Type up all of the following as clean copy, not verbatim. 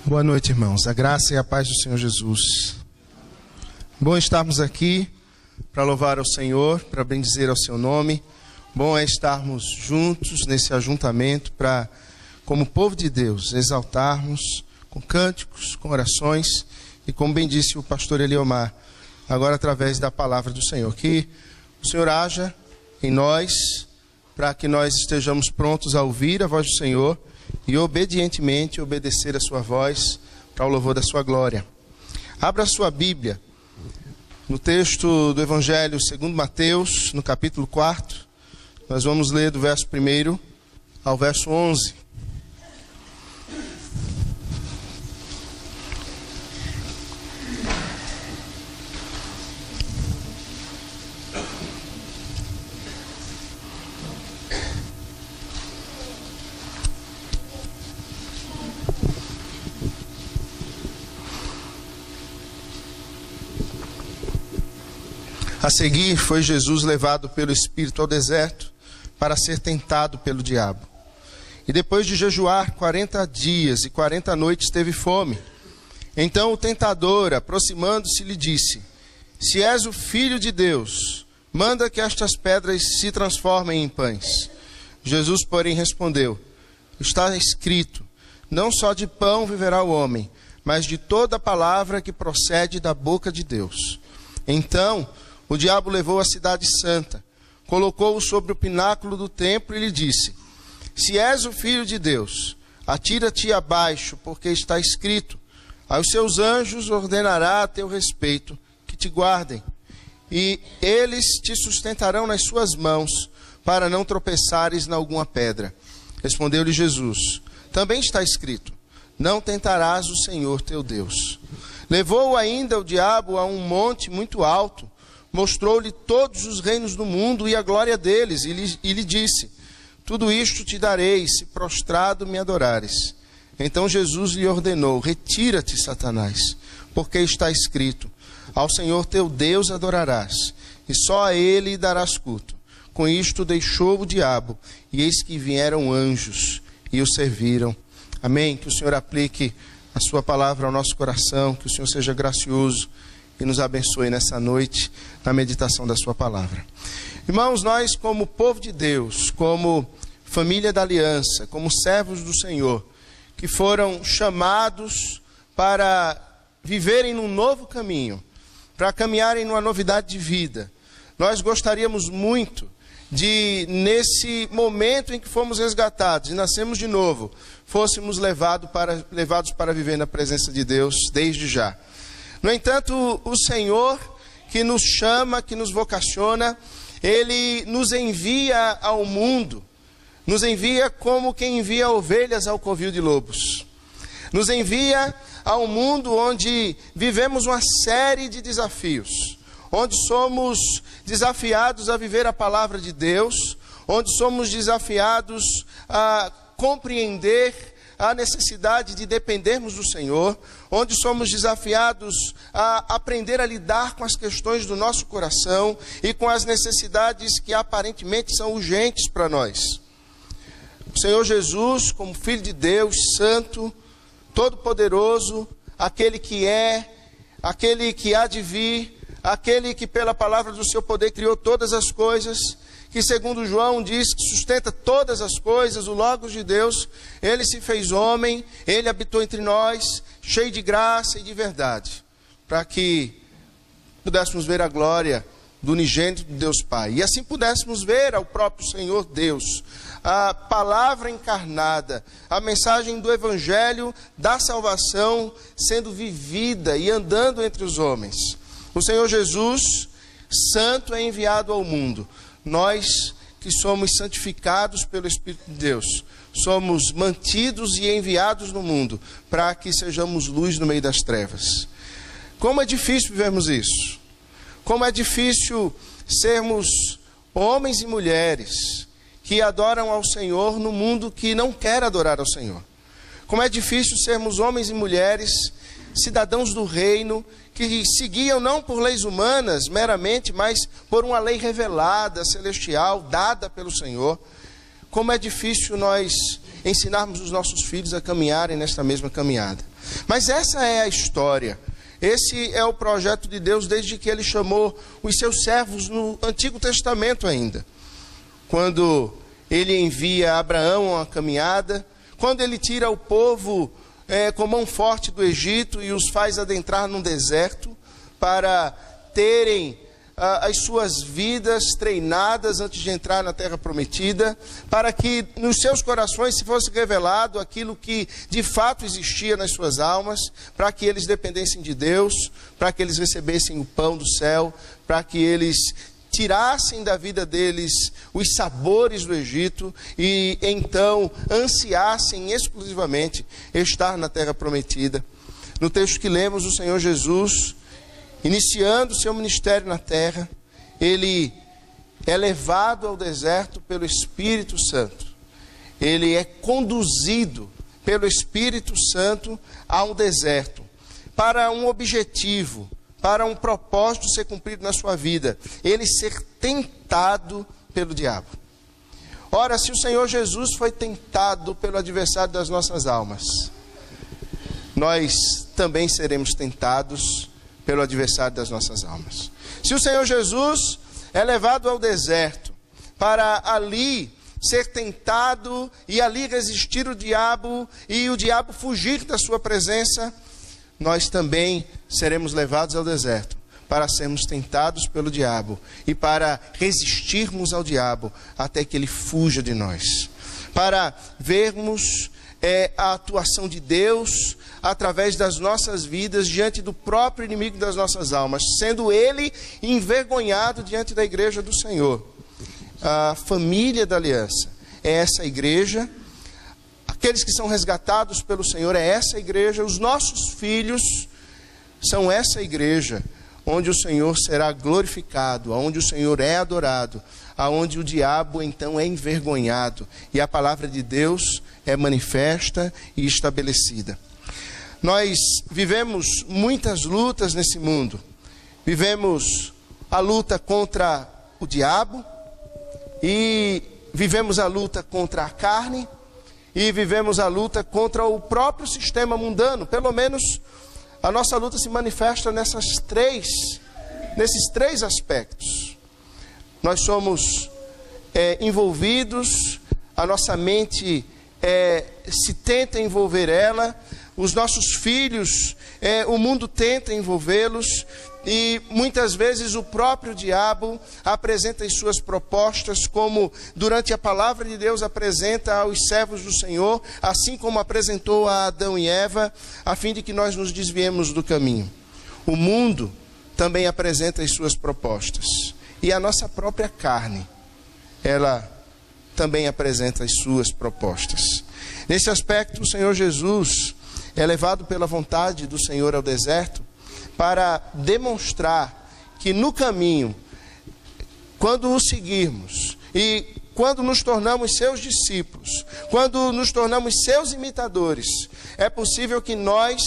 Boa noite, irmãos. A graça e a paz do Senhor Jesus. Bom estarmos aqui para louvar ao Senhor, para bendizer ao seu nome. Bom é estarmos juntos nesse ajuntamento para, como povo de Deus, exaltarmos com cânticos, com orações e, como bem disse o pastor Eliomar, agora através da palavra do Senhor. Que o Senhor haja em nós, para que nós estejamos prontos a ouvir a voz do Senhor e obedientemente obedecer a sua voz para o louvor da sua glória. Abra a sua Bíblia no texto do Evangelho segundo Mateus, no capítulo 4. Nós vamos ler do verso 1 ao verso 11. A seguir, foi Jesus levado pelo Espírito ao deserto para ser tentado pelo diabo. E depois de jejuar 40 dias e 40 noites, teve fome. Então o tentador, aproximando-se, lhe disse: Se és o Filho de Deus, manda que estas pedras se transformem em pães. Jesus, porém, respondeu: Está escrito, não só de pão viverá o homem, mas de toda a palavra que procede da boca de Deus. Então o diabo levou a cidade santa, colocou-o sobre o pináculo do templo e lhe disse: Se és o Filho de Deus, atira-te abaixo, porque está escrito: Aos seus anjos ordenará a teu respeito que te guardem, e eles te sustentarão nas suas mãos, para não tropeçares em alguma pedra. Respondeu-lhe Jesus: Também está escrito: Não tentarás o Senhor teu Deus. Levou ainda o diabo a um monte muito alto, mostrou-lhe todos os reinos do mundo e a glória deles, e lhe disse: Tudo isto te darei, se prostrado me adorares. Então Jesus lhe ordenou: Retira-te, Satanás, porque está escrito: Ao Senhor teu Deus adorarás, e só a ele darás culto. Com isto deixou o diabo, e eis que vieram anjos e o serviram. Amém. Que o Senhor aplique a sua palavra ao nosso coração, que o Senhor seja gracioso e nos abençoe nessa noite, na meditação da sua palavra. Irmãos, nós como povo de Deus, como família da aliança, como servos do Senhor, que foram chamados para viverem num novo caminho, para caminharem numa novidade de vida, nós gostaríamos muito de, nesse momento em que fomos resgatados e nascemos de novo, fôssemos levados para viver na presença de Deus desde já. No entanto, o Senhor que nos chama, que nos vocaciona, Ele nos envia ao mundo, nos envia como quem envia ovelhas ao covil de lobos. Nos envia ao mundo onde vivemos uma série de desafios, onde somos desafiados a viver a palavra de Deus, onde somos desafiados a compreender a necessidade de dependermos do Senhor, onde somos desafiados a aprender a lidar com as questões do nosso coração e com as necessidades que aparentemente são urgentes para nós. O Senhor Jesus, como Filho de Deus, Santo, Todo-Poderoso, aquele que é, aquele que há de vir, aquele que pela palavra do seu poder criou todas as coisas, que segundo João diz que sustenta todas as coisas, o Logos de Deus, Ele se fez homem, Ele habitou entre nós, cheio de graça e de verdade, para que pudéssemos ver a glória do unigênito de Deus Pai, e assim pudéssemos ver ao próprio Senhor Deus, a palavra encarnada, a mensagem do Evangelho da salvação sendo vivida e andando entre os homens. O Senhor Jesus, santo, é enviado ao mundo. Nós que somos santificados pelo Espírito de Deus, somos mantidos e enviados no mundo para que sejamos luz no meio das trevas. Como é difícil vivermos isso. Como é difícil sermos homens e mulheres que adoram ao Senhor no mundo que não quer adorar ao Senhor. Como é difícil sermos homens e mulheres, cidadãos do reino, que se guiam não por leis humanas meramente, mas por uma lei revelada, celestial, dada pelo Senhor. Como é difícil nós ensinarmos os nossos filhos a caminharem nesta mesma caminhada. Mas essa é a história. Esse é o projeto de Deus desde que Ele chamou os seus servos no Antigo Testamento ainda. Quando Ele envia Abraão a uma caminhada, quando Ele tira o povo com mão forte do Egito e os faz adentrar num deserto para terem as suas vidas treinadas antes de entrar na terra prometida, para que nos seus corações se fosse revelado aquilo que de fato existia nas suas almas, para que eles dependessem de Deus, para que eles recebessem o pão do céu, para que eles tirassem da vida deles os sabores do Egito e então ansiassem exclusivamente estar na terra prometida. No texto que lemos, o Senhor Jesus, iniciando o seu ministério na terra, Ele é levado ao deserto pelo Espírito Santo. Ele é conduzido pelo Espírito Santo ao deserto, para um objetivo, para um propósito ser cumprido na sua vida: ele ser tentado pelo diabo. Ora, se o Senhor Jesus foi tentado pelo adversário das nossas almas, nós também seremos tentados pelo adversário das nossas almas. Se o Senhor Jesus é levado ao deserto para ali ser tentado e ali resistir o diabo e o diabo fugir da sua presença, nós também seremos levados ao deserto para sermos tentados pelo diabo e para resistirmos ao diabo até que ele fuja de nós, para vermos a atuação de Deus através das nossas vidas diante do próprio inimigo das nossas almas, sendo ele envergonhado diante da igreja do Senhor. A família da aliança é essa igreja, aqueles que são resgatados pelo Senhor é essa igreja, os nossos filhos são essa igreja, onde o Senhor será glorificado, onde o Senhor é adorado, aonde o diabo então é envergonhado e a palavra de Deus é manifesta e estabelecida. Nós vivemos muitas lutas nesse mundo. Vivemos a luta contra o diabo, e vivemos a luta contra a carne, e vivemos a luta contra o próprio sistema mundano. Pelo menos a nossa luta se manifesta nesses três aspectos. Nós somos envolvidos, a nossa mente se tenta envolver ela, os nossos filhos, o mundo tenta envolvê-los, e muitas vezes o próprio diabo apresenta as suas propostas, como durante a palavra de Deus apresenta aos servos do Senhor, assim como apresentou a Adão e Eva, a fim de que nós nos desviemos do caminho. O mundo também apresenta as suas propostas, e a nossa própria carne, ela também apresenta as suas propostas. Nesse aspecto, o Senhor Jesus é levado pela vontade do Senhor ao deserto para demonstrar que no caminho, quando o seguirmos e quando nos tornamos seus discípulos, quando nos tornamos seus imitadores, é possível que nós,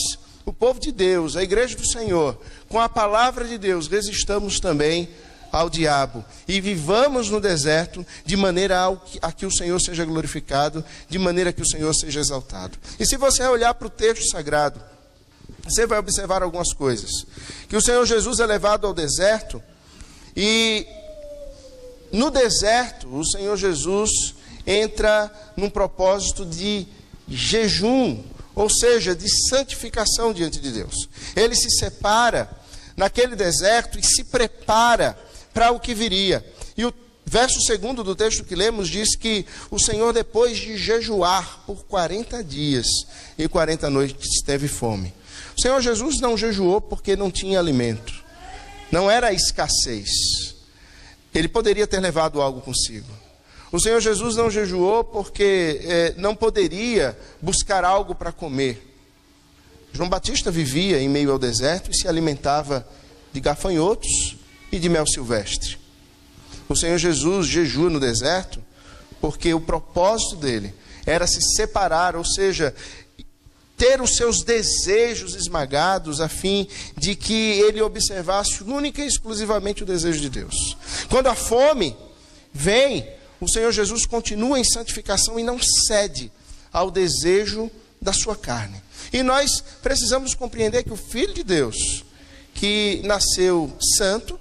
o povo de Deus, a igreja do Senhor, com a palavra de Deus, resistamos também ao diabo e vivamos no deserto de maneira a que o Senhor seja glorificado, de maneira que o Senhor seja exaltado. E se você olhar para o texto sagrado, você vai observar algumas coisas. Que o Senhor Jesus é levado ao deserto, e no deserto o Senhor Jesus entra num propósito de jejum, ou seja, de santificação diante de Deus. Ele se separa naquele deserto e se prepara para o que viria. E o verso 2 do texto que lemos diz que o Senhor, depois de jejuar por 40 dias e 40 noites, teve fome. O Senhor Jesus não jejuou porque não tinha alimento. Não era escassez. Ele poderia ter levado algo consigo. O Senhor Jesus não jejuou porque não poderia buscar algo para comer. João Batista vivia em meio ao deserto e se alimentava de gafanhotos e de mel silvestre. O Senhor Jesus jejua no deserto porque o propósito dele era se separar, ou seja, ter os seus desejos esmagados, a fim de que ele observasse única e exclusivamente o desejo de Deus. Quando a fome vem, o Senhor Jesus continua em santificação e não cede ao desejo da sua carne. E nós precisamos compreender que o Filho de Deus, que nasceu santo,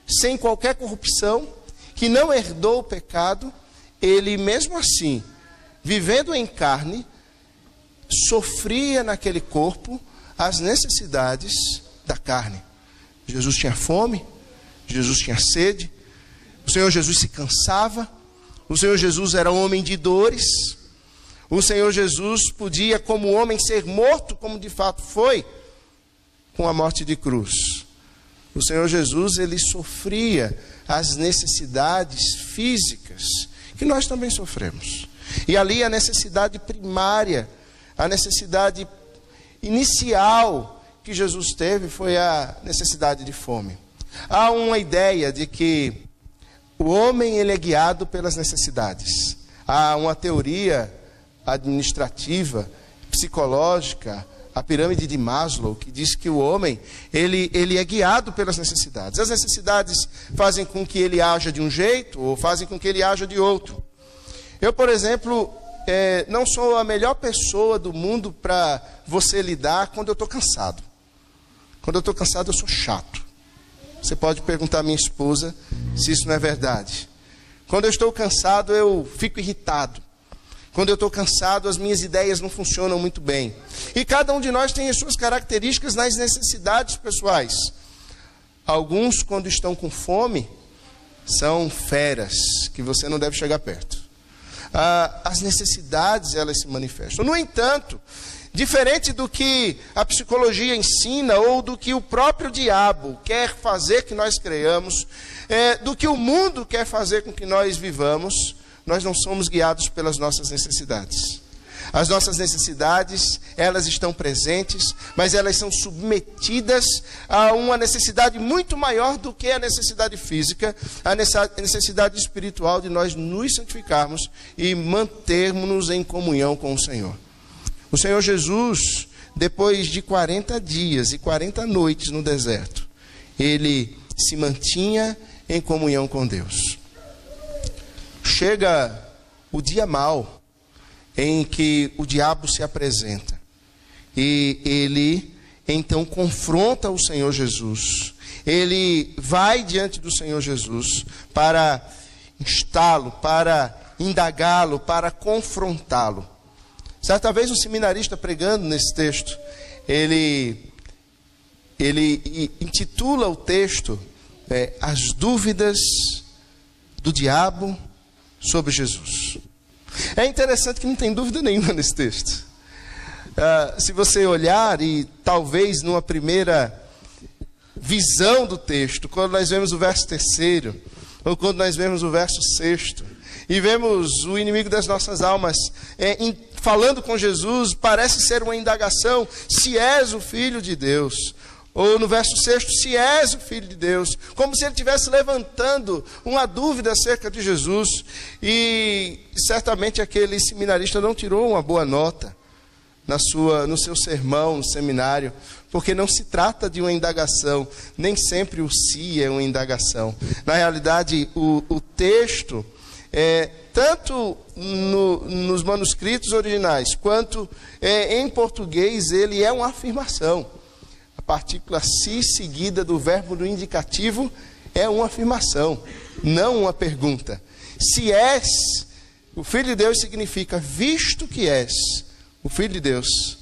sem qualquer corrupção, que não herdou o pecado, ele mesmo assim, vivendo em carne, sofria naquele corpo as necessidades da carne. Jesus tinha fome, Jesus tinha sede, o Senhor Jesus se cansava, o Senhor Jesus era homem de dores, o Senhor Jesus podia, como homem, ser morto, como de fato foi, com a morte de cruz. O Senhor Jesus, ele sofria as necessidades físicas que nós também sofremos. E ali a necessidade primária, a necessidade inicial que Jesus teve foi a necessidade de fome. Há uma ideia de que o homem ele é guiado pelas necessidades. Há uma teoria administrativa, psicológica, a pirâmide de Maslow, que diz que o homem ele é guiado pelas necessidades. As necessidades fazem com que ele haja de um jeito ou fazem com que ele haja de outro. Eu, por exemplo, não sou a melhor pessoa do mundo para você lidar quando eu estou cansado. Quando eu estou cansado, eu sou chato. Você pode perguntar à minha esposa se isso não é verdade. Quando eu estou cansado, eu fico irritado. Quando eu estou cansado, as minhas ideias não funcionam muito bem. E cada um de nós tem as suas características nas necessidades pessoais. Alguns, quando estão com fome, são feras, que você não deve chegar perto. As necessidades, elas se manifestam. No entanto, diferente do que a psicologia ensina, ou do que o próprio diabo quer fazer que nós creiamos, do que o mundo quer fazer com que nós vivamos, nós não somos guiados pelas nossas necessidades. As nossas necessidades, elas estão presentes, mas elas são submetidas a uma necessidade muito maior do que a necessidade física, a necessidade espiritual de nós nos santificarmos e mantermos-nos em comunhão com o Senhor. O Senhor Jesus, depois de 40 dias e 40 noites no deserto, ele se mantinha em comunhão com Deus. Chega o dia mau em que o diabo se apresenta e ele então confronta o Senhor Jesus. Ele vai diante do Senhor Jesus para instá-lo, para indagá-lo, para confrontá-lo. Certa vez um seminarista pregando nesse texto, ele intitula o texto As Dúvidas do Diabo sobre Jesus. É interessante que não tem dúvida nenhuma nesse texto. Se você olhar, e talvez numa primeira visão do texto, quando nós vemos o verso 3º, ou quando nós vemos o verso 6º, e vemos o inimigo das nossas almas falando com Jesus, parece ser uma indagação, se és o Filho de Deus. Ou no verso 6º, se és o Filho de Deus, como se ele estivesse levantando uma dúvida acerca de Jesus. E certamente aquele seminarista não tirou uma boa nota no seu sermão, no seminário, porque não se trata de uma indagação, nem sempre o se é uma indagação. Na realidade, o texto, tanto nos manuscritos originais, quanto em português, ele é uma afirmação. A partícula se seguida do verbo no indicativo é uma afirmação, não uma pergunta. Se és o Filho de Deus significa visto que és o Filho de Deus.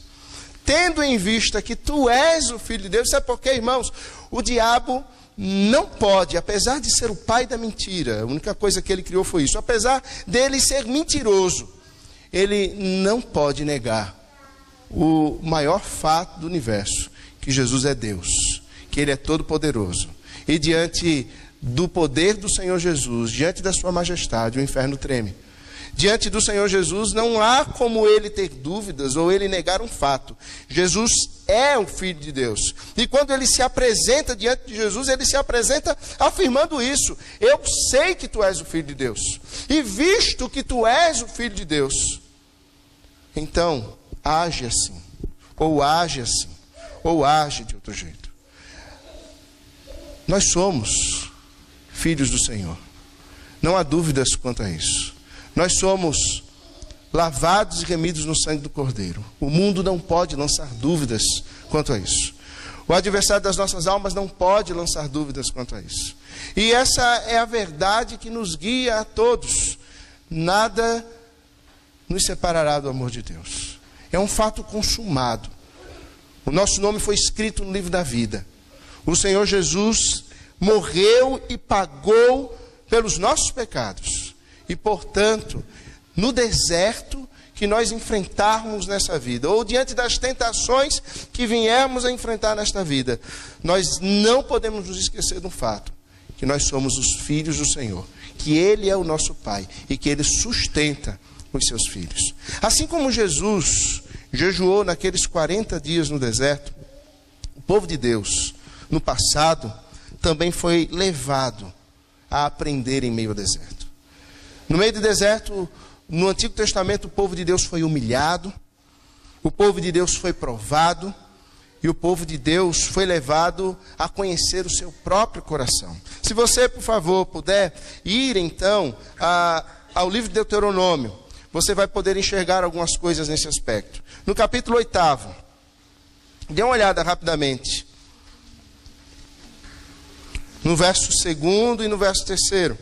Tendo em vista que tu és o Filho de Deus, sabe por quê, irmãos? O diabo não pode, apesar de ser o pai da mentira, a única coisa que ele criou foi isso, apesar dele ser mentiroso, ele não pode negar o maior fato do universo, que Jesus é Deus, que ele é todo poderoso. E diante do poder do Senhor Jesus, diante da sua majestade, o inferno treme. Diante do Senhor Jesus não há como ele ter dúvidas ou ele negar um fato. Jesus é o Filho de Deus. E quando ele se apresenta diante de Jesus, ele se apresenta afirmando isso. Eu sei que tu és o Filho de Deus. E visto que tu és o Filho de Deus, então age assim, ou age assim, ou age de outro jeito. Nós somos filhos do Senhor. Não há dúvidas quanto a isso. Nós somos lavados e remidos no sangue do Cordeiro. O mundo não pode lançar dúvidas quanto a isso. O adversário das nossas almas não pode lançar dúvidas quanto a isso. E essa é a verdade que nos guia a todos. Nada nos separará do amor de Deus. É um fato consumado. O nosso nome foi escrito no livro da vida. O Senhor Jesus morreu e pagou pelos nossos pecados. E, portanto, no deserto que nós enfrentarmos nessa vida, ou diante das tentações que viermos a enfrentar nesta vida, nós não podemos nos esquecer de um fato, que nós somos os filhos do Senhor, que Ele é o nosso Pai e que Ele sustenta os seus filhos. Assim como Jesus jejuou naqueles 40 dias no deserto, o povo de Deus, no passado, também foi levado a aprender em meio ao deserto. No meio do deserto, no Antigo Testamento, o povo de Deus foi humilhado, o povo de Deus foi provado, e o povo de Deus foi levado a conhecer o seu próprio coração. Se você, por favor, puder ir então ao livro de Deuteronômio, você vai poder enxergar algumas coisas nesse aspecto. No capítulo 8, dê uma olhada rapidamente. No verso 2 e no verso 3.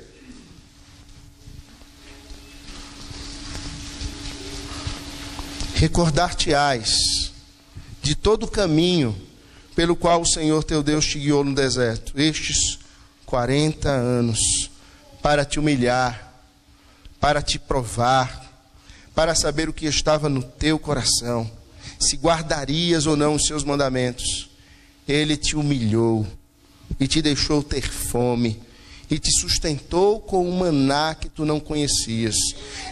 Recordar-te-ás de todo o caminho pelo qual o Senhor teu Deus te guiou no deserto, estes 40 anos, para te humilhar, para te provar, para saber o que estava no teu coração, se guardarias ou não os seus mandamentos. Ele te humilhou e te deixou ter fome, e te sustentou com um maná que tu não conhecias,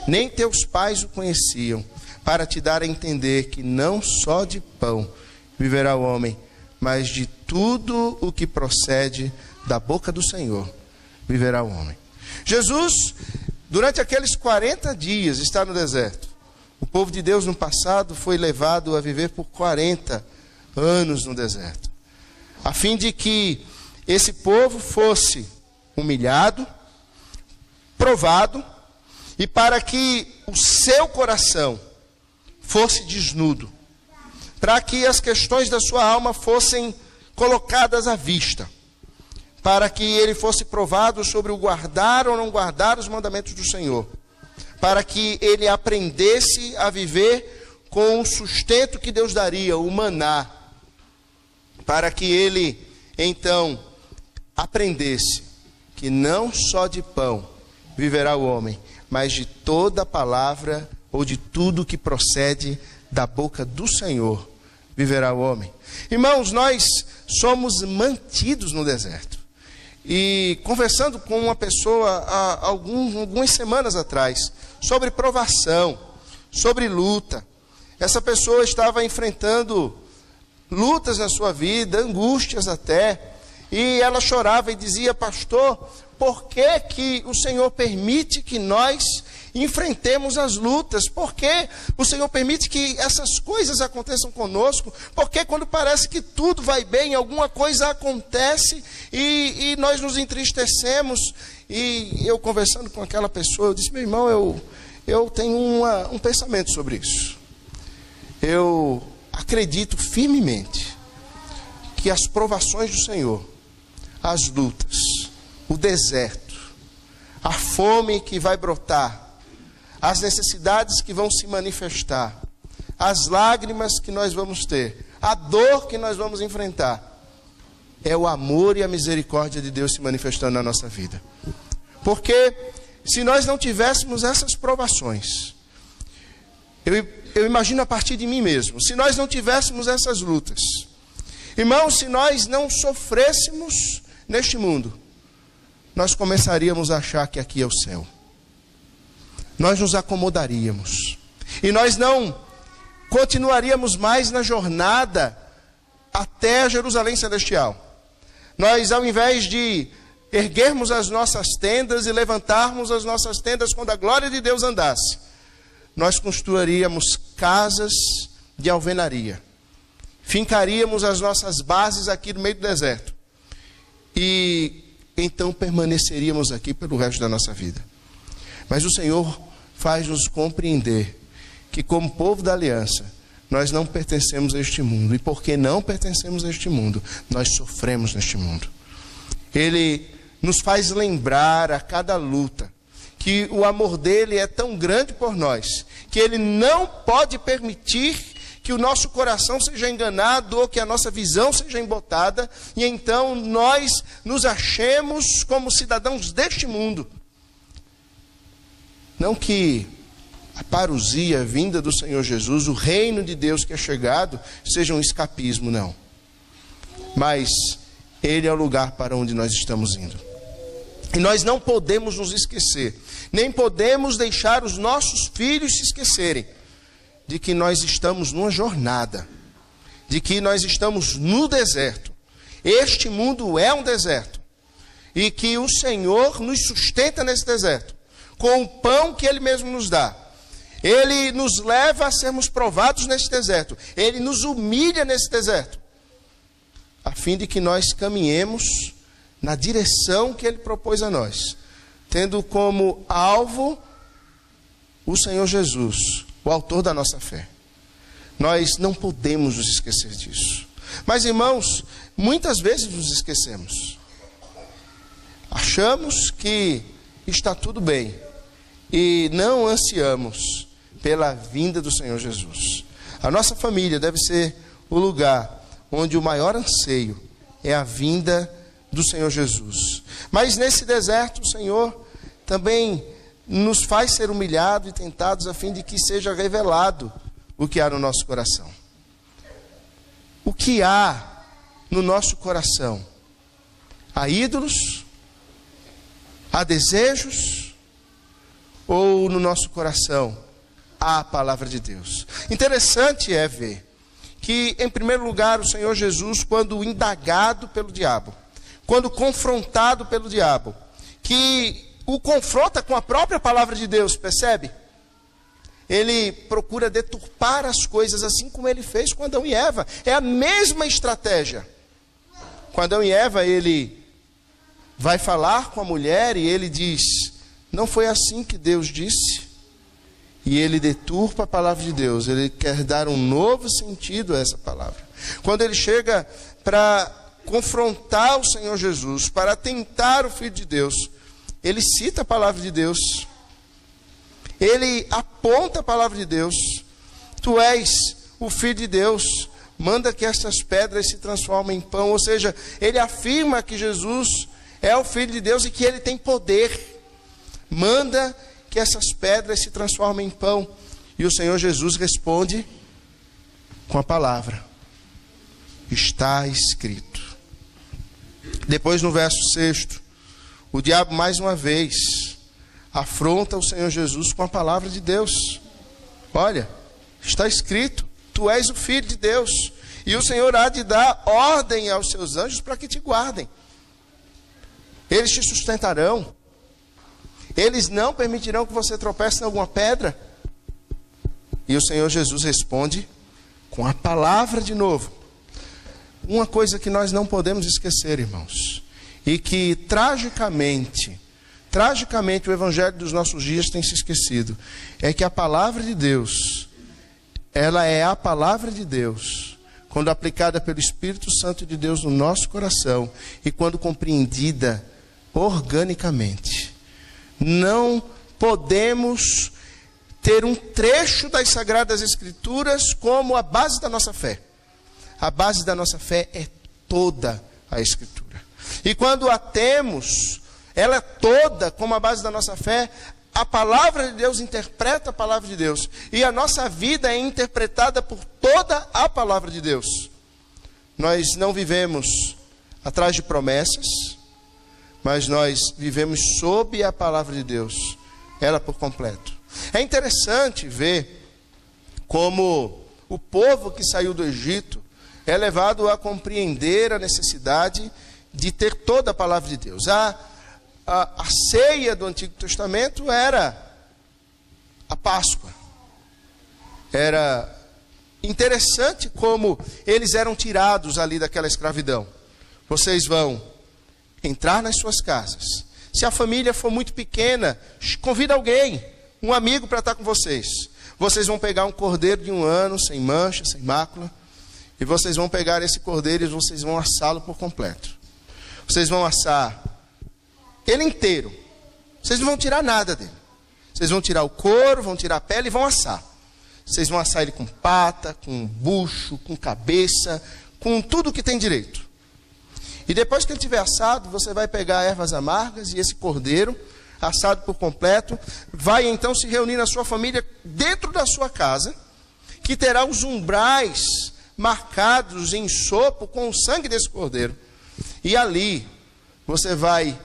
nem teus pais o conheciam, para te dar a entender que não só de pão viverá o homem, mas de tudo o que procede da boca do Senhor viverá o homem. Jesus, durante aqueles 40 dias, está no deserto. O povo de Deus no passado foi levado a viver por 40 anos no deserto, a fim de que esse povo fosse humilhado, provado, e para que o seu coração fosse desnudo, para que as questões da sua alma fossem colocadas à vista, para que ele fosse provado sobre o guardar ou não guardar os mandamentos do Senhor, para que ele aprendesse a viver com o sustento que Deus daria, o maná, para que ele então aprendesse que não só de pão viverá o homem, mas de toda a palavra ou de tudo que procede da boca do Senhor viverá o homem. Irmãos, nós somos mantidos no deserto. E conversando com uma pessoa há algumas semanas atrás, sobre provação, sobre luta, essa pessoa estava enfrentando lutas na sua vida, angústias até, e ela chorava e dizia: pastor, por que que o Senhor permite que nós enfrentemos as lutas? Por que o Senhor permite que essas coisas aconteçam conosco? Porque quando parece que tudo vai bem, alguma coisa acontece e nós nos entristecemos. E eu conversando com aquela pessoa, eu disse: meu irmão, eu tenho um pensamento sobre isso. Eu acredito firmemente que as provações do Senhor, as lutas, o deserto, a fome que vai brotar, as necessidades que vão se manifestar, as lágrimas que nós vamos ter, a dor que nós vamos enfrentar, é o amor e a misericórdia de Deus se manifestando na nossa vida. Porque se nós não tivéssemos essas provações, eu imagino a partir de mim mesmo, se nós não tivéssemos essas lutas, irmãos, se nós não sofrêssemos neste mundo, nós começaríamos a achar que aqui é o céu. Nós nos acomodaríamos. E nós não continuaríamos mais na jornada até a Jerusalém Celestial. Nós, ao invés de erguermos as nossas tendas e levantarmos as nossas tendas quando a glória de Deus andasse, nós construiríamos casas de alvenaria. Fincaríamos as nossas bases aqui no meio do deserto. E então permaneceríamos aqui pelo resto da nossa vida. Mas o Senhor faz-nos compreender que como povo da aliança, nós não pertencemos a este mundo. E porque não pertencemos a este mundo, nós sofremos neste mundo. Ele nos faz lembrar a cada luta que o amor dele é tão grande por nós, que ele não pode permitir que o nosso coração seja enganado ou que a nossa visão seja embotada, e então nós nos achemos como cidadãos deste mundo. Não que a parousia vinda do Senhor Jesus, o reino de Deus que é chegado, seja um escapismo, não. Mas ele é o lugar para onde nós estamos indo. E nós não podemos nos esquecer, nem podemos deixar os nossos filhos se esquecerem de que nós estamos numa jornada, de que nós estamos no deserto. Este mundo é um deserto, e que o Senhor nos sustenta nesse deserto, com o pão que Ele mesmo nos dá. Ele nos leva a sermos provados nesse deserto, Ele nos humilha nesse deserto, a fim de que nós caminhemos na direção que Ele propôs a nós, tendo como alvo o Senhor Jesus, o autor da nossa fé. Nós não podemos nos esquecer disso. Mas, irmãos, muitas vezes nos esquecemos. Achamos que está tudo bem e não ansiamos pela vinda do Senhor Jesus. A nossa família deve ser o lugar onde o maior anseio é a vinda do Senhor Jesus. Mas nesse deserto o Senhor também nos faz ser humilhados e tentados a fim de que seja revelado o que há no nosso coração. O que há no nosso coração? Há ídolos? Há desejos? Ou no nosso coração há a palavra de Deus? Interessante é ver que, em primeiro lugar, o Senhor Jesus, quando indagado pelo diabo, quando confrontado pelo diabo, que o confronta com a própria palavra de Deus, percebe? Ele procura deturpar as coisas, assim como ele fez com Adão e Eva. É a mesma estratégia. Com Adão e Eva, ele vai falar com a mulher e ele diz: não foi assim que Deus disse. E ele deturpa a palavra de Deus. Ele quer dar um novo sentido a essa palavra. Quando ele chega para confrontar o Senhor Jesus, para tentar o Filho de Deus, ele cita a palavra de Deus. Ele aponta a palavra de Deus. Tu és o Filho de Deus. Manda que estas pedras se transformem em pão. Ou seja, ele afirma que Jesus é o Filho de Deus e que ele tem poder. Manda que essas pedras se transformem em pão. E o Senhor Jesus responde com a palavra: está escrito. Depois, no verso 6, o diabo mais uma vez afronta o Senhor Jesus com a palavra de Deus. Olha, está escrito: tu és o Filho de Deus, e o Senhor há de dar ordem aos seus anjos para que te guardem. Eles te sustentarão. Eles não permitirão que você tropece em alguma pedra. E o Senhor Jesus responde com a palavra de novo. Uma coisa que nós não podemos esquecer, irmãos, e que tragicamente o evangelho dos nossos dias tem se esquecido, é que a palavra de Deus, ela é a palavra de Deus, quando aplicada pelo Espírito Santo de Deus no nosso coração e quando compreendida organicamente. Não podemos ter um trecho das Sagradas Escrituras como a base da nossa fé. A base da nossa fé é toda a Escritura. E quando a temos, ela é toda como a base da nossa fé, a palavra de Deus interpreta a palavra de Deus. E a nossa vida é interpretada por toda a palavra de Deus. Nós não vivemos atrás de promessas, mas nós vivemos sob a palavra de Deus, ela por completo. É interessante ver como o povo que saiu do Egito é levado a compreender a necessidade de ter toda a palavra de Deus. A ceia do Antigo Testamento era a Páscoa. Era interessante como eles eram tirados ali daquela escravidão. Vocês vão entrar nas suas casas. Se a família for muito pequena, convida alguém, um amigo para estar com vocês. vocês vão pegar um cordeiro de 1 ano, sem mancha, sem mácula, e vocês vão pegar esse cordeiro e vocês vão assá-lo por completo. Vocês vão assar ele inteiro. Vocês não vão tirar nada dele. Vocês vão tirar o couro, vão tirar a pele e vão assar. Vocês vão assar ele com pata, com bucho, com cabeça, com tudo que tem direito. E depois que ele estiver assado, você vai pegar ervas amargas e esse cordeiro, assado por completo, vai então se reunir na sua família dentro da sua casa, que terá os umbrais marcados em sopo com o sangue desse cordeiro. E ali você vai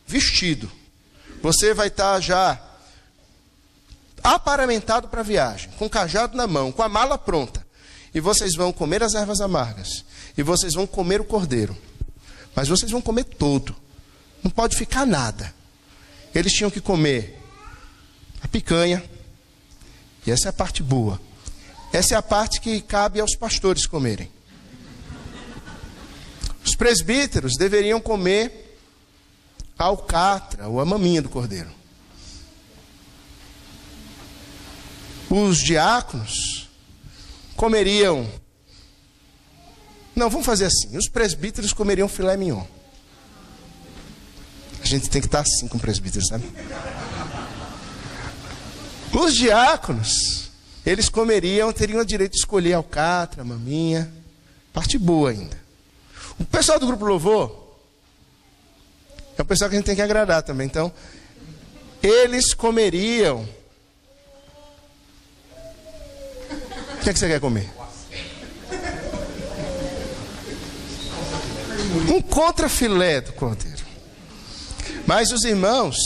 vestido, você vai estar já aparamentado para a viagem, com o cajado na mão, com a mala pronta. E vocês vão comer as ervas amargas, e vocês vão comer o cordeiro. Mas vocês vão comer todo, não pode ficar nada. Eles tinham que comer a picanha, e essa é a parte boa. Essa é a parte que cabe aos pastores comerem. Os presbíteros deveriam comer a alcatra, ou a maminha do cordeiro. Os diáconos comeriam... Não, vamos fazer assim. Os presbíteros comeriam filé mignon. A gente tem que estar assim com o presbítero, sabe? Os diáconos, eles teriam o direito de escolher alcatra, maminha. Parte boa ainda. O pessoal do grupo Louvor é o pessoal que a gente tem que agradar também. Então, eles comeriam... O que é que você quer comer? Um contrafilé do cordeiro. Mas os irmãos,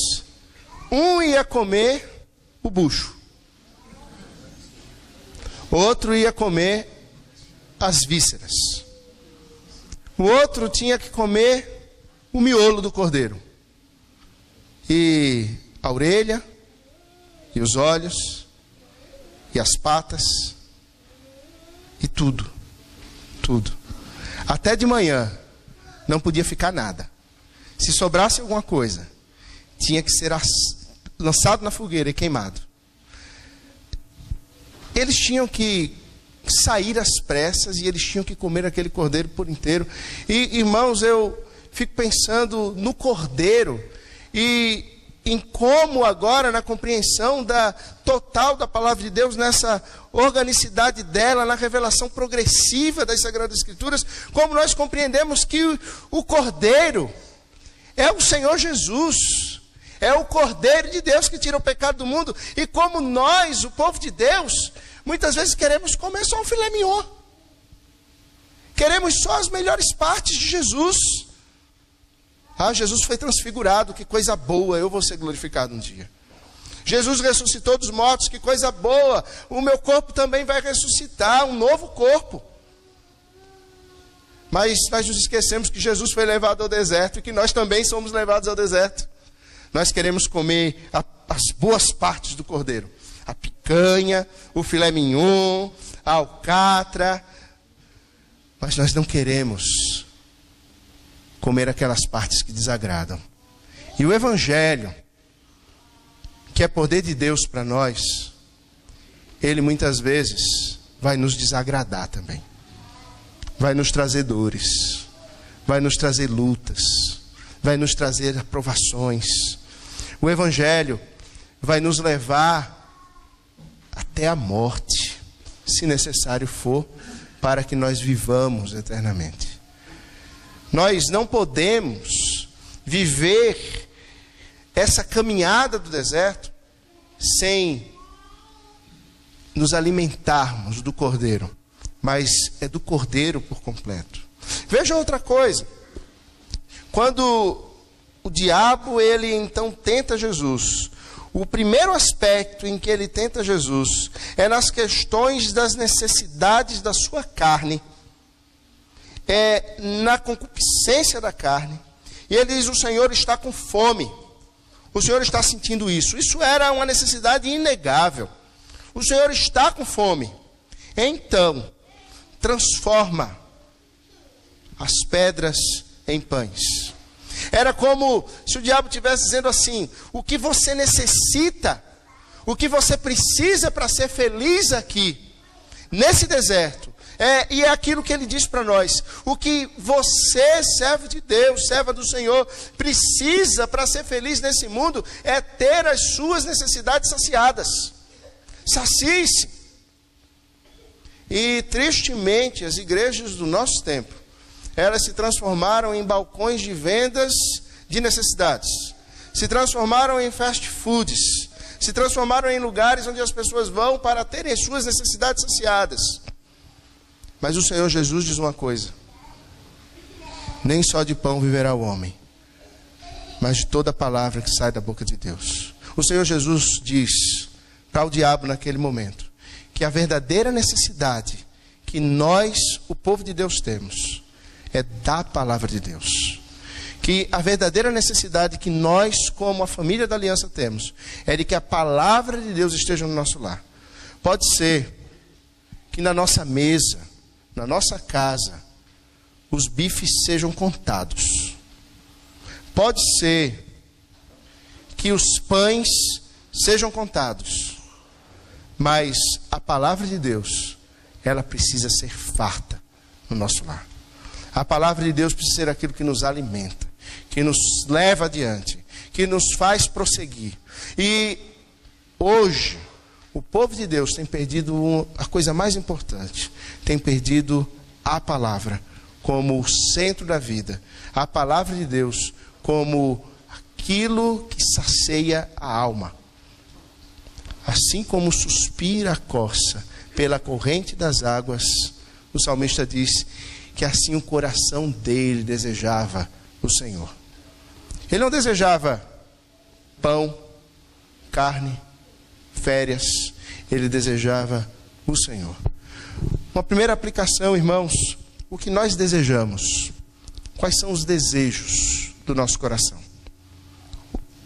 um ia comer o bucho, outro ia comer as vísceras, o outro tinha que comer o miolo do cordeiro, e a orelha, e os olhos, e as patas, e tudo. Até de manhã não podia ficar nada. Se sobrasse alguma coisa, tinha que ser lançado na fogueira e queimado. Eles tinham que sair às pressas e eles tinham que comer aquele cordeiro por inteiro. E, irmãos, eu fico pensando no cordeiro e em como agora, na compreensão total da palavra de Deus, nessa organicidade dela, na revelação progressiva das Sagradas Escrituras, como nós compreendemos que o Cordeiro é o Senhor Jesus, é o Cordeiro de Deus que tira o pecado do mundo, e como nós, o povo de Deus, muitas vezes queremos comer só um filé mignon, queremos só as melhores partes de Jesus. Ah, Jesus foi transfigurado, que coisa boa, eu vou ser glorificado um dia. Jesus ressuscitou dos mortos, que coisa boa, o meu corpo também vai ressuscitar, um novo corpo. Mas nós nos esquecemos que Jesus foi levado ao deserto e que nós também somos levados ao deserto. Nós queremos comer as boas partes do cordeiro. A picanha, o filé mignon, a alcatra. Mas nós não queremos comer aquelas partes que desagradam. E o Evangelho, que é poder de Deus para nós, ele muitas vezes vai nos desagradar também. Vai nos trazer dores, vai nos trazer lutas, vai nos trazer aprovações. O Evangelho vai nos levar até a morte, se necessário for, para que nós vivamos eternamente. Nós não podemos viver essa caminhada do deserto sem nos alimentarmos do Cordeiro, mas é do Cordeiro por completo. Veja outra coisa. Quando o diabo, ele então tenta Jesus, o primeiro aspecto em que ele tenta Jesus é nas questões das necessidades da sua carne, é na concupiscência da carne. E ele diz: o Senhor está com fome, o Senhor está sentindo isso. Isso era uma necessidade inegável. O Senhor está com fome. Então, transforma as pedras em pães. Era como se o diabo estivesse dizendo assim: o que você necessita, O que você precisa para ser feliz aqui, nesse deserto, e é aquilo que ele diz para nós. O que você, servo de Deus, serva do Senhor, precisa para ser feliz nesse mundo é ter as suas necessidades saciadas. Sacie-se. E tristemente, as igrejas do nosso tempo, elas se transformaram em balcões de vendas de necessidades. Se transformaram em fast foods. Se transformaram em lugares onde as pessoas vão para terem as suas necessidades saciadas. Mas o Senhor Jesus diz uma coisa: nem só de pão viverá o homem, mas de toda palavra que sai da boca de Deus. O Senhor Jesus diz para o diabo naquele momento que a verdadeira necessidade que nós, o povo de Deus, temos é da palavra de Deus. Que a verdadeira necessidade que nós, como a família da aliança, temos é de que a palavra de Deus esteja no nosso lar. Pode ser que na nossa mesa, na nossa casa, os bifes sejam contados. Pode ser que os pães sejam contados. Mas a palavra de Deus, ela precisa ser farta no nosso lar. A palavra de Deus precisa ser aquilo que nos alimenta, que nos leva adiante, que nos faz prosseguir. E hoje, o povo de Deus tem perdido a coisa mais importante. Tem perdido a palavra como o centro da vida. A palavra de Deus como aquilo que sacia a alma. Assim como suspira a corça pela corrente das águas, o salmista diz que assim o coração dele desejava o Senhor. Ele não desejava pão, carne, férias. Ele desejava o Senhor. Uma primeira aplicação, irmãos: o que nós desejamos? Quais são os desejos do nosso coração?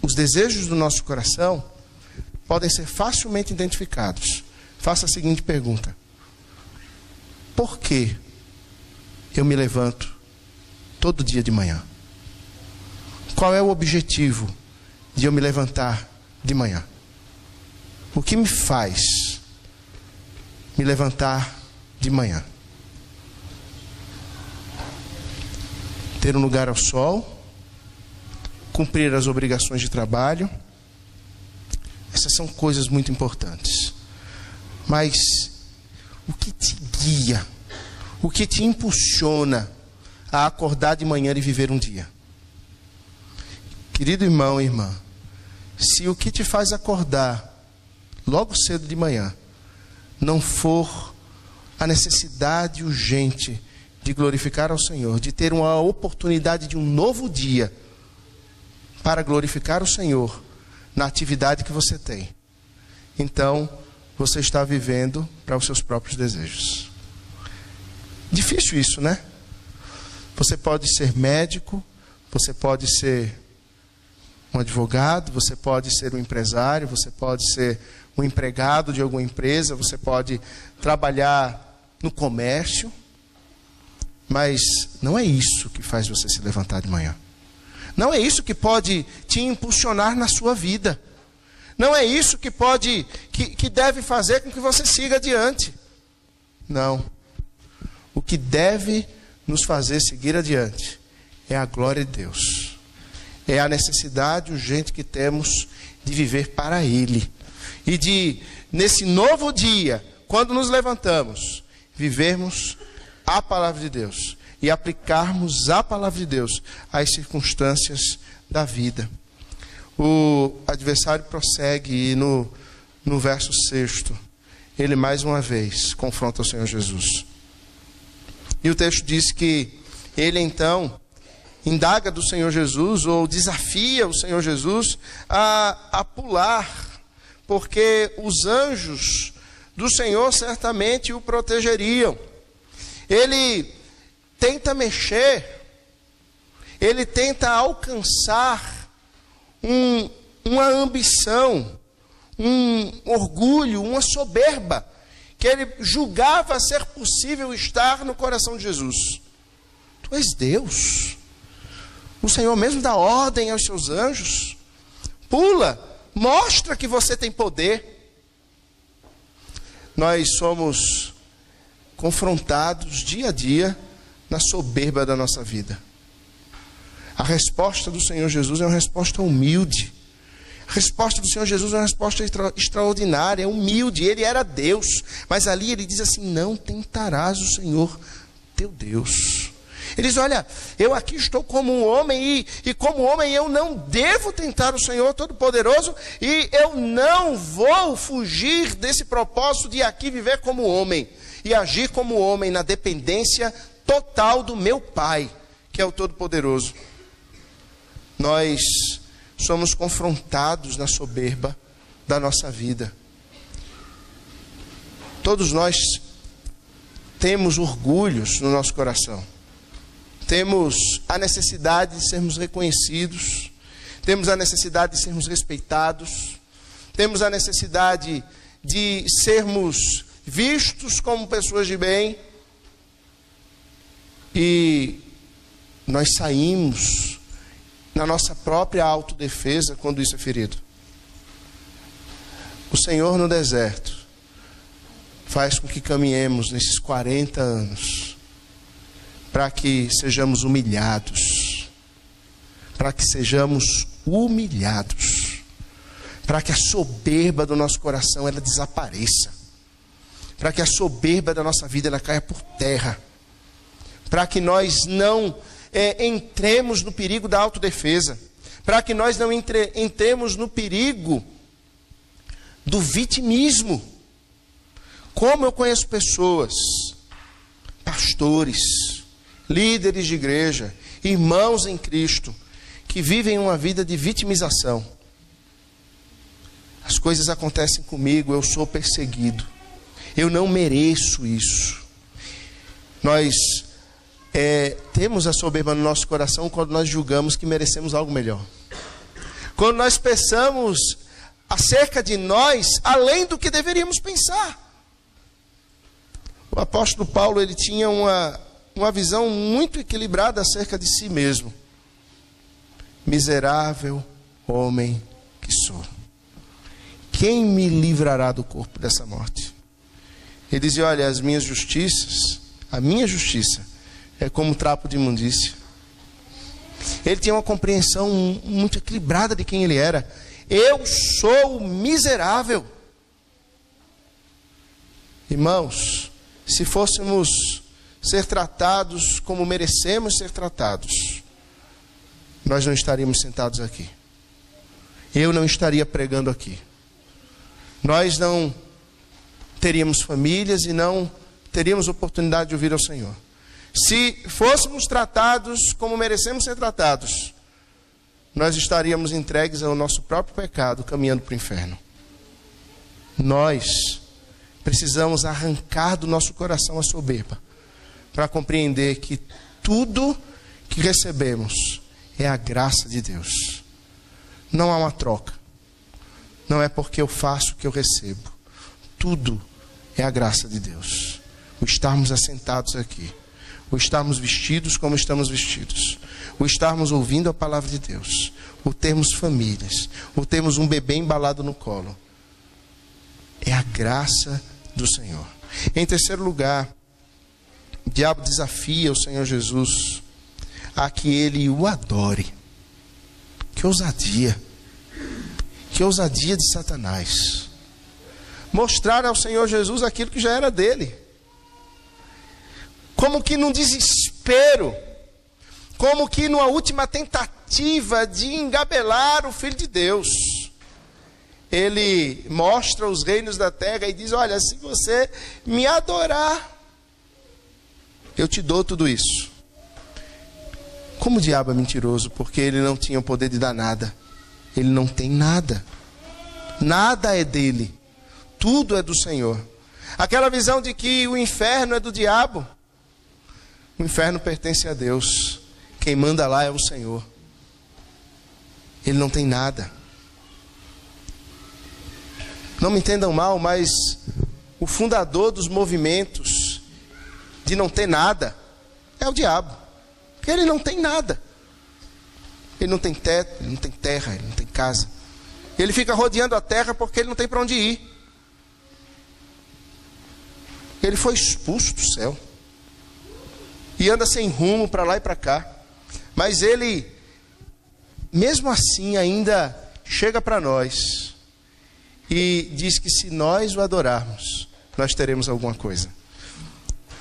Os desejos do nosso coração podem ser facilmente identificados. Faça a seguinte pergunta: por que eu me levanto todo dia de manhã? Qual é o objetivo de eu me levantar de manhã? O que me faz me levantar de manhã? Ter um lugar ao sol, cumprir as obrigações de trabalho. Essas são coisas muito importantes. Mas o que te guia, o que te impulsiona a acordar de manhã e viver um dia? Querido irmão e irmã, se o que te faz acordar logo cedo de manhã não for a necessidade urgente de glorificar ao Senhor, de ter uma oportunidade de um novo dia para glorificar o Senhor na atividade que você tem, então você está vivendo para os seus próprios desejos. Difícil isso, né? Você pode ser médico, você pode ser um advogado, você pode ser um empresário, você pode ser um empregado de alguma empresa, você pode trabalhar no comércio, mas não é isso que faz você se levantar de manhã. Não é isso que pode te impulsionar na sua vida. Não é isso que deve fazer com que você siga adiante. Não. O que deve nos fazer seguir adiante é a glória de Deus. É a necessidade urgente que temos de viver para Ele. E de, nesse novo dia, quando nos levantamos, vivermos a palavra de Deus. E aplicarmos a palavra de Deus às circunstâncias da vida. O adversário prossegue e no verso 6, ele mais uma vez confronta o Senhor Jesus. E o texto diz que ele então indaga do Senhor Jesus, ou desafia o Senhor Jesus a pular, porque os anjos do Senhor certamente o protegeriam. Ele tenta mexer, ele tenta alcançar uma ambição, um orgulho, uma soberba, que ele julgava ser possível estar no coração de Jesus. Tu és Deus. O Senhor mesmo dá ordem aos seus anjos. Pula, mostra que você tem poder. nós somos confrontados dia a dia na soberba da nossa vida. A resposta do Senhor Jesus é uma resposta humilde. A resposta do Senhor Jesus é uma resposta extraordinária, é humilde. Ele era Deus, mas ali ele diz assim: não tentarás o Senhor teu Deus. Ele diz: olha, eu aqui estou como um homem, e como homem eu não devo tentar o Senhor Todo-Poderoso, e eu não vou fugir desse propósito de aqui viver como homem, e agir como homem na dependência total do meu Pai, que é o Todo-Poderoso. Nós somos confrontados na soberba da nossa vida. Todos nós temos orgulhos no nosso coração. Temos a necessidade de sermos reconhecidos. Temos a necessidade de sermos respeitados. Temos a necessidade de sermos vistos como pessoas de bem. E nós saímos na nossa própria autodefesa quando isso é ferido. O Senhor no deserto faz com que caminhemos nesses 40 anos para que sejamos humilhados, para que sejamos humilhados, para que a soberba do nosso coração ela desapareça, para que a soberba da nossa vida ela caia por terra, para que nós não entremos no perigo da autodefesa, para que nós não entremos no perigo do vitimismo. Como eu conheço pessoas, pastores, líderes de igreja, irmãos em Cristo, que vivem uma vida de vitimização. As coisas acontecem comigo, eu sou perseguido, eu não mereço isso. Nós temos a soberba no nosso coração quando nós julgamos que merecemos algo melhor. Quando nós pensamos acerca de nós além do que deveríamos pensar. O apóstolo Paulo ele tinha uma visão muito equilibrada acerca de si mesmo. Miserável homem que sou, quem me livrará do corpo dessa morte? Ele dizia: olha, a minha justiça é como trapo de imundícia. Ele tinha uma compreensão muito equilibrada de quem ele era. Eu sou miserável. Irmãos, se fôssemos ser tratados como merecemos ser tratados, nós não estaríamos sentados aqui. Eu não estaria pregando aqui. Nós não teríamos famílias e não teríamos oportunidade de ouvir ao Senhor. Se fôssemos tratados como merecemos ser tratados, nós estaríamos entregues ao nosso próprio pecado, caminhando para o inferno. Nós precisamos arrancar do nosso coração a soberba, para compreender que tudo que recebemos é a graça de Deus. Não há uma troca. Não é porque eu faço que eu recebo. Tudo é a graça de Deus. O estarmos assentados aqui, o estarmos vestidos como estamos vestidos, o estarmos ouvindo a palavra de Deus, o termos famílias, o termos um bebê embalado no colo, é a graça do Senhor. Em terceiro lugar, o diabo desafia o Senhor Jesus a que ele o adore. Que ousadia! Que ousadia de Satanás! Mostrar ao Senhor Jesus aquilo que já era dele. Como que num desespero, como que numa última tentativa de engabelar o Filho de Deus, ele mostra os reinos da terra e diz: olha, se você me adorar, eu te dou tudo isso. Como o diabo é mentiroso, porque ele não tinha o poder de dar nada. Ele não tem nada. Nada é dele. Tudo é do Senhor. Aquela visão de que o inferno é do diabo. O inferno pertence a Deus. Quem manda lá é o Senhor. Ele não tem nada. Não me entendam mal, mas o fundador dos movimentos de não ter nada é o diabo. Porque ele não tem nada. Ele não tem teto, ele não tem terra, ele não tem casa. Ele fica rodeando a terra porque ele não tem para onde ir. Ele foi expulso do céu. E anda sem rumo para lá e para cá. Mas ele, mesmo assim, ainda chega para nós e diz que se nós o adorarmos, nós teremos alguma coisa.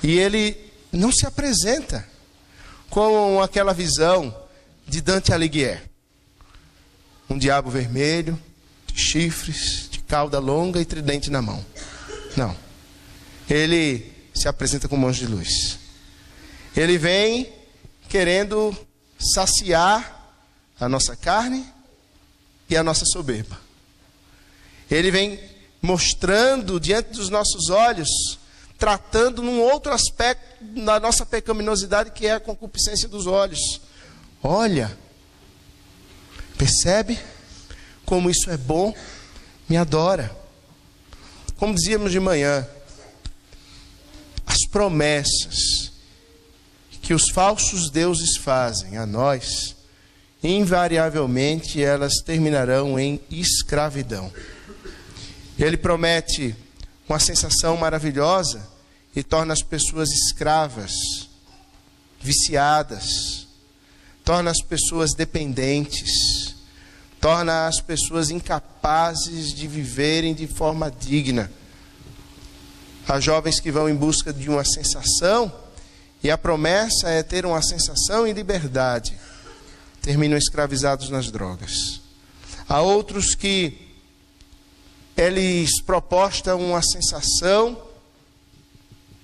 E ele não se apresenta com aquela visão de Dante Alighieri. Um diabo vermelho, de chifres, de cauda longa e tridente na mão. Não. Ele se apresenta como um anjo de luz. Ele vem querendo saciar a nossa carne e a nossa soberba. Ele vem mostrando diante dos nossos olhos, tratando num outro aspecto da nossa pecaminosidade, que é a concupiscência dos olhos. Olha, percebe como isso é bom? Me adora. Como dizíamos de manhã, as promessas que os falsos deuses fazem a nós, invariavelmente elas terminarão em escravidão. Ele promete uma sensação maravilhosa e torna as pessoas escravas, viciadas, torna as pessoas dependentes, torna as pessoas incapazes de viverem de forma digna. Há jovens que vão em busca de uma sensação, e a promessa é ter uma sensação em liberdade, terminam escravizados nas drogas. Há outros que eles propostam uma sensação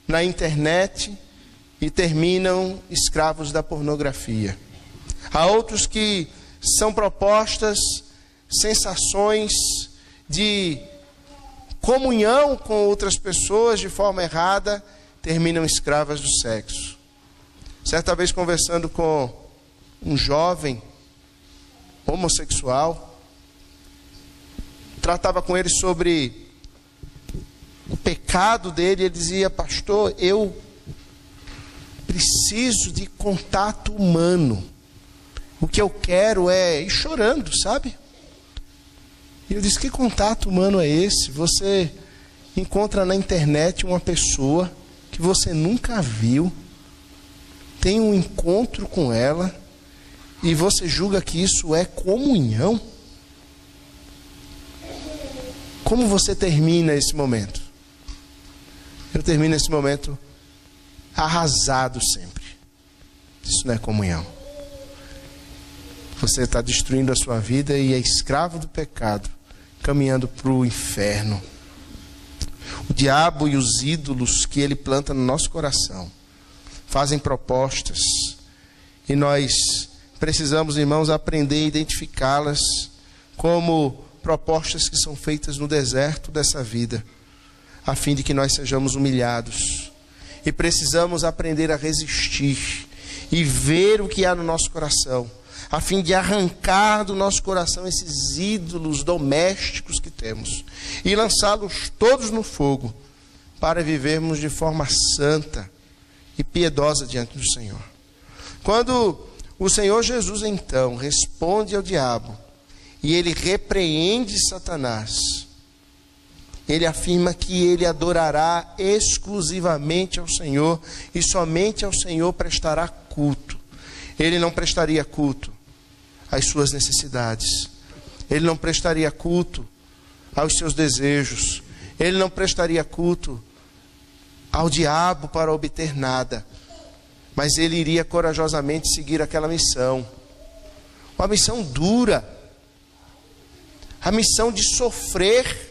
na internet e terminam escravos da pornografia. Há outros que são propostas sensações de comunhão com outras pessoas de forma errada, terminam escravas do sexo. Certa vez, conversando com um jovem homossexual, tratava com ele sobre o pecado dele. Ele dizia: pastor, eu preciso de contato humano. O que eu quero é ir chorando, sabe? E eu disse: que contato humano é esse? Você encontra na internet uma pessoa que você nunca viu, tem um encontro com ela, e você julga que isso é comunhão? Como você termina esse momento? Eu termino esse momento arrasado sempre. Isso não é comunhão. Você está destruindo a sua vida e é escravo do pecado, caminhando para o inferno. O diabo e os ídolos que ele planta no nosso coração fazem propostas, e nós precisamos, irmãos, aprender a identificá-las como propostas que são feitas no deserto dessa vida, a fim de que nós sejamos humilhados. E precisamos aprender a resistir e ver o que há no nosso coração, a fim de arrancar do nosso coração esses ídolos domésticos que temos e lançá-los todos no fogo, para vivermos de forma santa e piedosa diante do Senhor. Quando o Senhor Jesus, então, responde ao diabo e ele repreende Satanás, ele afirma que ele adorará exclusivamente ao Senhor e somente ao Senhor prestará culto. Ele não prestaria culto às suas necessidades, ele não prestaria culto aos seus desejos, ele não prestaria culto ao diabo para obter nada, mas ele iria corajosamente seguir aquela missão, uma missão dura, a missão de sofrer,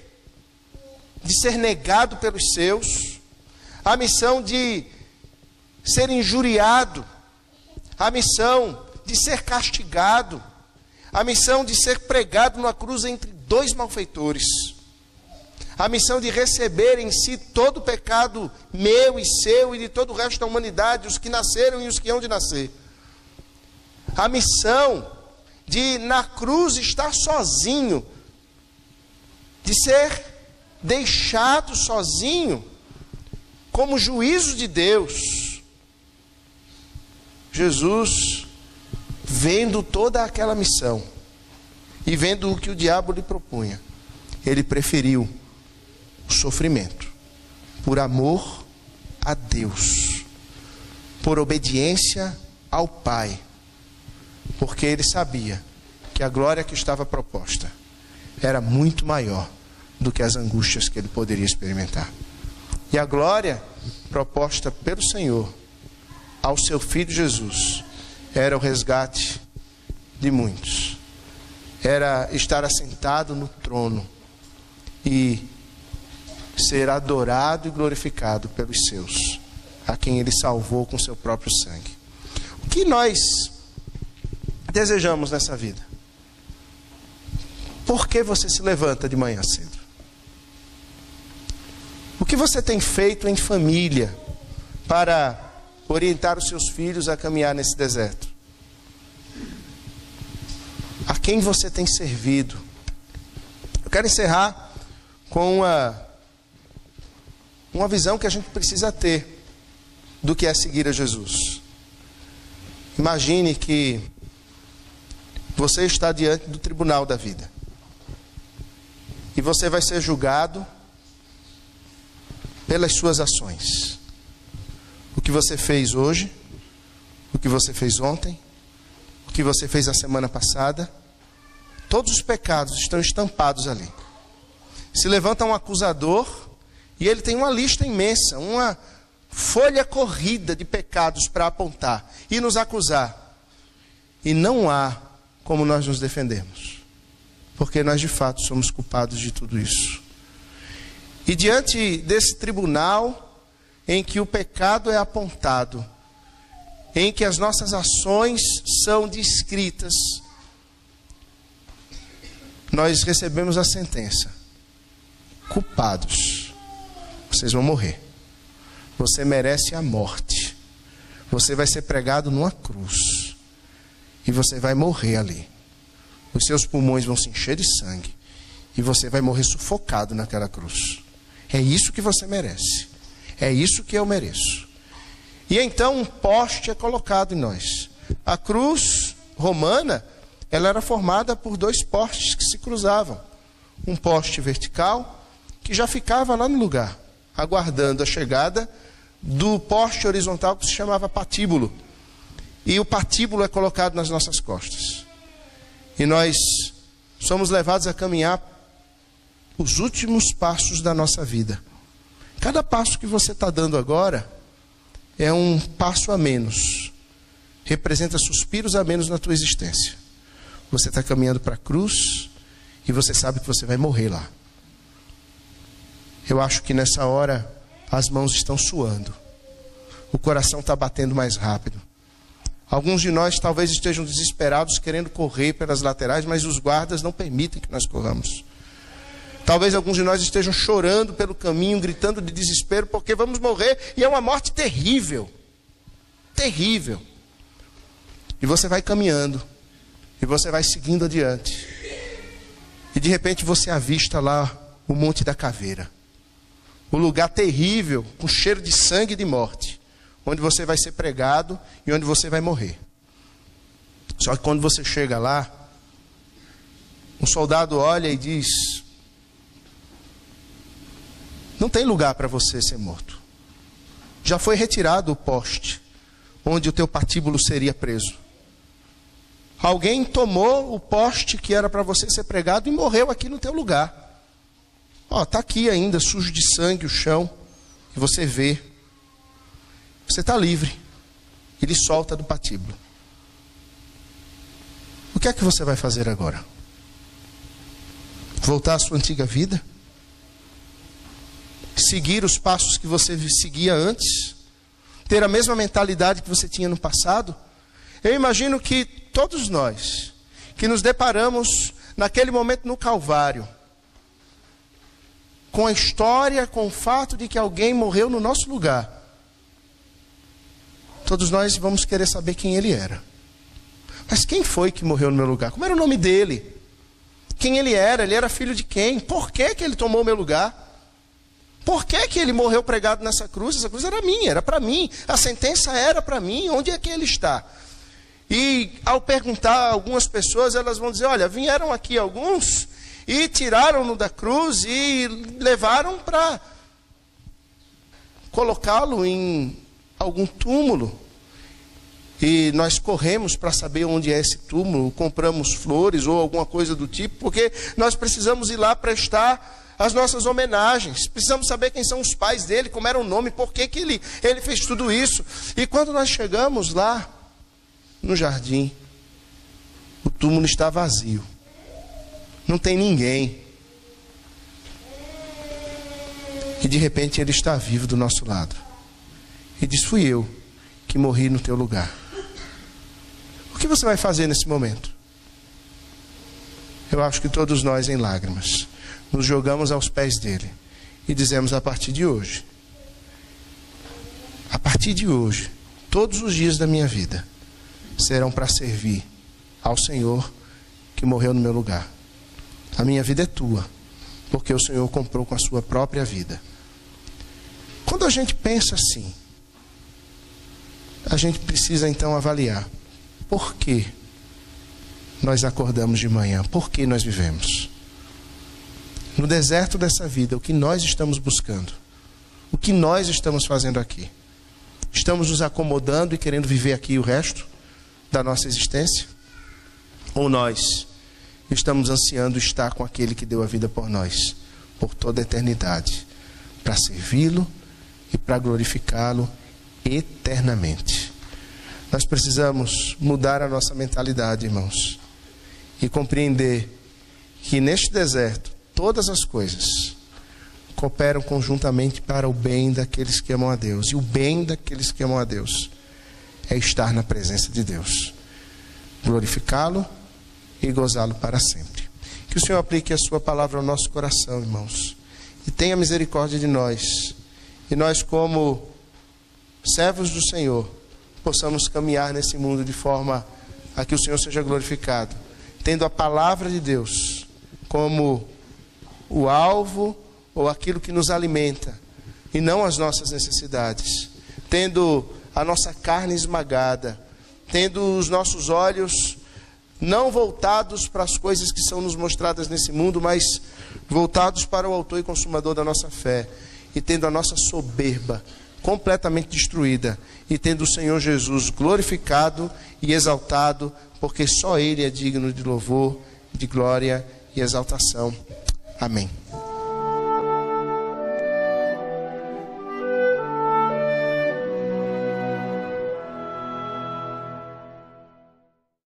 de ser negado pelos seus, a missão de ser injuriado, a missão de ser castigado, a missão de ser pregado numa cruz entre dois malfeitores, a missão de receber em si todo o pecado meu e seu e de todo o resto da humanidade, os que nasceram e os que hão de nascer, a missão de na cruz estar sozinho, de ser deixado sozinho como juízo de Deus. Jesus, vendo toda aquela missão e vendo o que o diabo lhe propunha, ele preferiu o sofrimento por amor a Deus, por obediência ao Pai, porque ele sabia que a glória que estava proposta era muito maior do que as angústias que ele poderia experimentar. E a glória proposta pelo Senhor ao seu Filho Jesus era o resgate de muitos. Era estar assentado no trono e ser adorado e glorificado pelos seus, a quem ele salvou com seu próprio sangue. O que nós desejamos nessa vida? Por que você se levanta de manhã cedo? O que você tem feito em família para orientar os seus filhos a caminhar nesse deserto? A quem você tem servido? Eu quero encerrar com uma visão que a gente precisa ter do que é seguir a Jesus. Imagine que você está diante do tribunal da vida e você vai ser julgado pelas suas ações. O que você fez hoje, o que você fez ontem, o que você fez a semana passada, todos os pecados estão estampados ali. Se levanta um acusador e ele tem uma lista imensa, uma folha corrida de pecados para apontar e nos acusar. E não há como nós nos defendermos, porque nós de fato somos culpados de tudo isso. E diante desse tribunal em que o pecado é apontado, em que as nossas ações são descritas, nós recebemos a sentença: culpados, vocês vão morrer, você merece a morte, você vai ser pregado numa cruz e você vai morrer ali, os seus pulmões vão se encher de sangue e você vai morrer sufocado naquela cruz. É isso que você merece, é isso que eu mereço. E então um poste é colocado em nós. A cruz romana, ela era formada por dois postes que se cruzavam. Um poste vertical, que já ficava lá no lugar, aguardando a chegada do poste horizontal que se chamava patíbulo. E o patíbulo é colocado nas nossas costas. E nós somos levados a caminhar os últimos passos da nossa vida. Cada passo que você está dando agora é um passo a menos. Representa suspiros a menos na tua existência. Você está caminhando para a cruz e você sabe que você vai morrer lá. Eu acho que nessa hora as mãos estão suando. O coração está batendo mais rápido. Alguns de nós talvez estejam desesperados querendo correr pelas laterais, mas os guardas não permitem que nós corramos. Talvez alguns de nós estejam chorando pelo caminho, gritando de desespero, porque vamos morrer e é uma morte terrível. Terrível. E você vai caminhando, e você vai seguindo adiante. E de repente você avista lá o Monte da Caveira. O lugar terrível, com cheiro de sangue e de morte. Onde você vai ser pregado e onde você vai morrer. Só que quando você chega lá, um soldado olha e diz: não tem lugar para você ser morto. Já foi retirado o poste onde o teu patíbulo seria preso. Alguém tomou o poste que era para você ser pregado e morreu aqui no teu lugar. Ó, está aqui ainda, sujo de sangue o chão. E você vê. Você está livre. Ele solta do patíbulo. O que é que você vai fazer agora? Voltar à sua antiga vida? Seguir os passos que você seguia antes? Ter a mesma mentalidade que você tinha no passado? Eu imagino que todos nós, que nos deparamos naquele momento no Calvário, com a história, com o fato de que alguém morreu no nosso lugar, todos nós vamos querer saber quem ele era. Mas quem foi que morreu no meu lugar? Como era o nome dele? Quem ele era? Ele era filho de quem? Por que que ele tomou o meu lugar? Por que que ele morreu pregado nessa cruz? Essa cruz era minha, era para mim. A sentença era para mim. Onde é que ele está? E ao perguntar a algumas pessoas, elas vão dizer: olha, vieram aqui alguns e tiraram-no da cruz e levaram para colocá-lo em algum túmulo. E nós corremos para saber onde é esse túmulo, compramos flores ou alguma coisa do tipo, porque nós precisamos ir lá prestar as nossas homenagens. Precisamos saber quem são os pais dele, como era o nome, por que ele fez tudo isso. E quando nós chegamos lá, no jardim, o túmulo está vazio. Não tem ninguém. E de repente ele está vivo do nosso lado. E diz: fui eu que morri no teu lugar. O que você vai fazer nesse momento? Eu acho que todos nós, em lágrimas, nos jogamos aos pés dele e dizemos: a partir de hoje, todos os dias da minha vida serão para servir ao Senhor que morreu no meu lugar. A minha vida é tua, porque o Senhor comprou com a sua própria vida. Quando a gente pensa assim, a gente precisa então avaliar por que nós acordamos de manhã, por que nós vivemos. No deserto dessa vida, o que nós estamos buscando? O que nós estamos fazendo aqui? Estamos nos acomodando e querendo viver aqui o resto da nossa existência? Ou nós estamos ansiando estar com aquele que deu a vida por nós, por toda a eternidade, para servi-lo e para glorificá-lo eternamente? Nós precisamos mudar a nossa mentalidade, irmãos, e compreender que neste deserto todas as coisas cooperam conjuntamente para o bem daqueles que amam a Deus. E o bem daqueles que amam a Deus é estar na presença de Deus, glorificá-lo e gozá-lo para sempre. Que o Senhor aplique a sua palavra ao nosso coração, irmãos, e tenha misericórdia de nós. E nós, como servos do Senhor, possamos caminhar nesse mundo de forma a que o Senhor seja glorificado, tendo a palavra de Deus como o alvo ou aquilo que nos alimenta, e não as nossas necessidades, tendo a nossa carne esmagada, tendo os nossos olhos não voltados para as coisas que são nos mostradas nesse mundo, mas voltados para o autor e consumador da nossa fé, e tendo a nossa soberba completamente destruída, e tendo o Senhor Jesus glorificado e exaltado, porque só Ele é digno de louvor, de glória e exaltação. Amém.